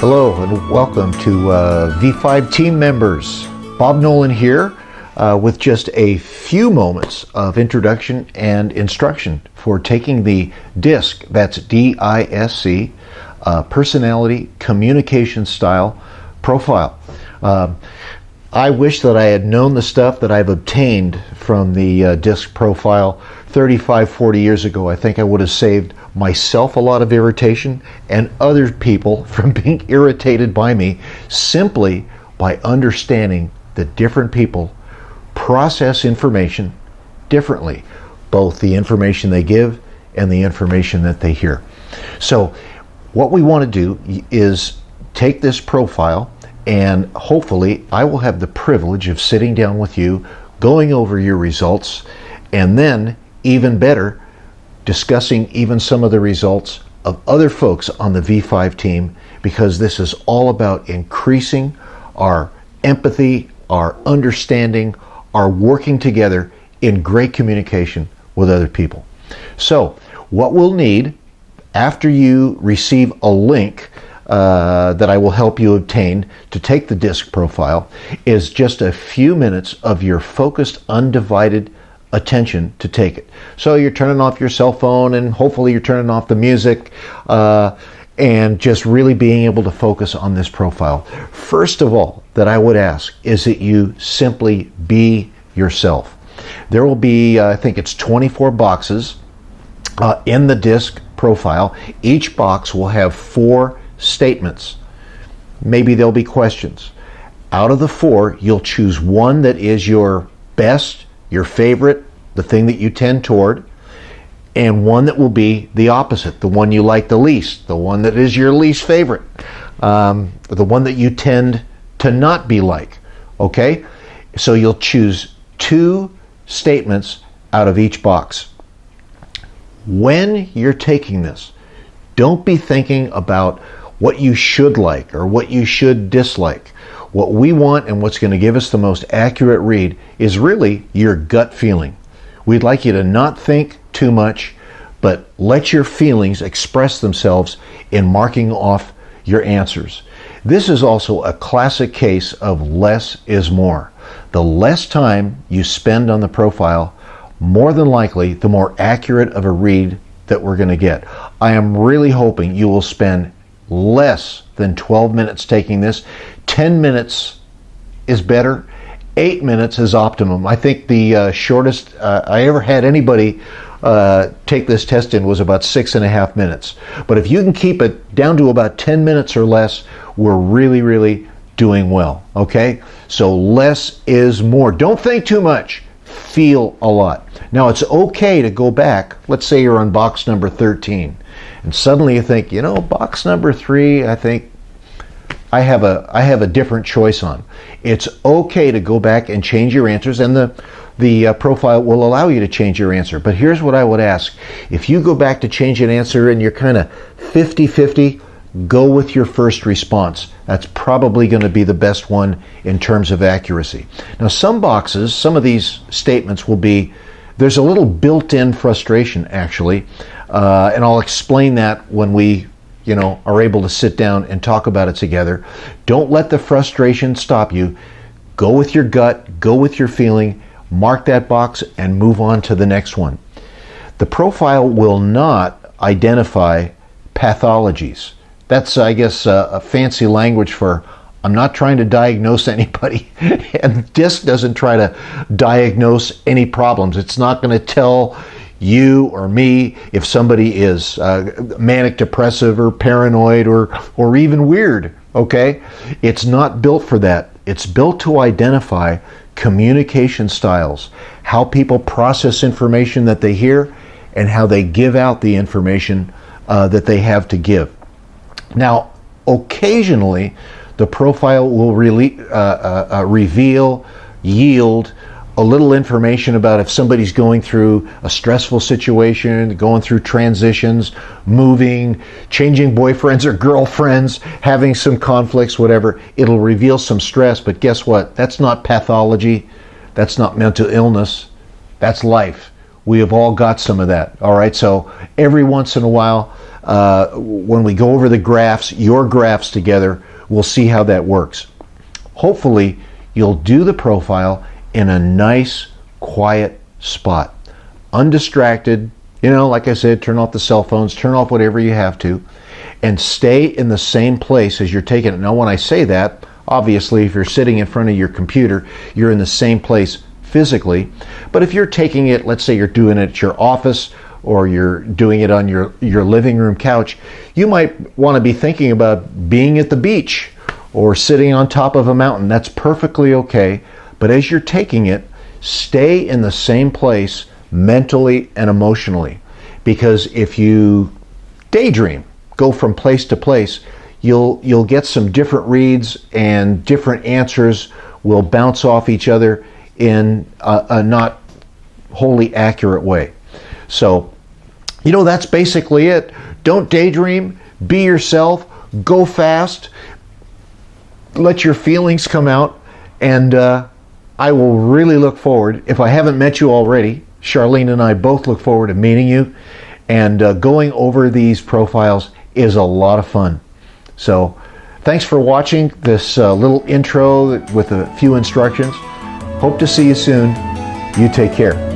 Hello and welcome to V5 team members. Bob Nolan here with just a few moments of introduction and instruction for taking the DISC, that's D-I-S-C, Personality Communication Style Profile. I wish that I had known the stuff that I've obtained from the DISC profile 35, 40 years ago. I think I would have saved myself a lot of irritation and other people from being irritated by me simply by understanding that different people process information differently, both the information they give and the information that they hear. So what we want to do is take this profile, and hopefully I will have the privilege of sitting down with you, going over your results, and then even better, discussing even some of the results of other folks on the V5 team, because this is all about increasing our empathy, our understanding, our working together in great communication with other people. So what we'll need after you receive a link that I will help you obtain to take the DISC profile is just a few minutes of your focused, undivided attention to take it. So you're turning off your cell phone, and hopefully you're turning off the music, and just really being able to focus on this profile. First of all, that I would ask is that you simply be yourself. There will be, I think it's 24 boxes in the DISC profile. Each box will have 4 statements. Maybe there'll be questions. Out of the 4, you'll choose one that is your best, your favorite, the thing that you tend toward, and one that will be the opposite, the one you like the least, the one that is your least favorite, the one that you tend to not be like. Okay? So you'll choose 2 statements out of each box. When you're taking this, don't be thinking about what you should like or what you should dislike. What we want and what's going to give us the most accurate read is really your gut feeling. We'd like you to not think too much, but let your feelings express themselves in marking off your answers. This is also a classic case of less is more. The less time you spend on the profile, more than likely, the more accurate of a read that we're going to get. I am really hoping you will spend less than 12 minutes taking this. 10 minutes is better. 8 minutes is optimum. I think the shortest I ever had anybody take this test in was about 6.5 minutes. But if you can keep it down to about 10 minutes or less, we're really, really doing well. Okay? So less is more. Don't think too much. Feel a lot. Now it's okay to go back. Let's say you're on box number 13, and suddenly you think, you know, box number 3, I think I have a different choice on. It's okay to go back and change your answers, and the profile will allow you to change your answer. But here's what I would ask. If you go back to change an answer and you're kind of 50-50, go with your first response. That's probably going to be the best one in terms of accuracy. Now some boxes, some of these statements will be, there's a little built-in frustration actually, and I'll explain that when we are able to sit down and talk about it together. Don't let the frustration stop you. Go with your gut, go with your feeling, mark that box, and move on to the next one. The profile will not identify pathologies. That's, I guess, a fancy language for I'm not trying to diagnose anybody, and DISC doesn't try to diagnose any problems. It's not going to tell you or me if somebody is manic depressive or paranoid or even weird. Okay? It's not built for that. It's built to identify communication styles, how people process information that they hear, and how they give out the information that they have to give. Now, occasionally, the profile will reveal, yield a little information about if somebody's going through a stressful situation, going through transitions, moving, changing boyfriends or girlfriends, having some conflicts, whatever. It'll reveal some stress, but guess what? That's not pathology. That's not mental illness. That's life. We have all got some of that. All right, so every once in a while, when we go over the graphs, your graphs together, we'll see how that works. Hopefully, you'll do the profile in a nice, quiet spot, undistracted. You know, like I said, turn off the cell phones, turn off whatever you have to, and stay in the same place as you're taking it. Now, when I say that, obviously, if you're sitting in front of your computer, you're in the same place physically. But if you're taking it, let's say you're doing it at your office or you're doing it on your living room couch, you might want to be thinking about being at the beach or sitting on top of a mountain. That's perfectly okay. But as you're taking it, stay in the same place mentally and emotionally. Because if you daydream, go from place to place, you'll get some different reads, and different answers will bounce off each other in a not wholly accurate way. So, you know, that's basically it. Don't daydream, be yourself, go fast, let your feelings come out, and I will really look forward, if I haven't met you already, Charlene and I both look forward to meeting you, and going over these profiles is a lot of fun. So thanks for watching this little intro with a few instructions. Hope to see you soon. You take care.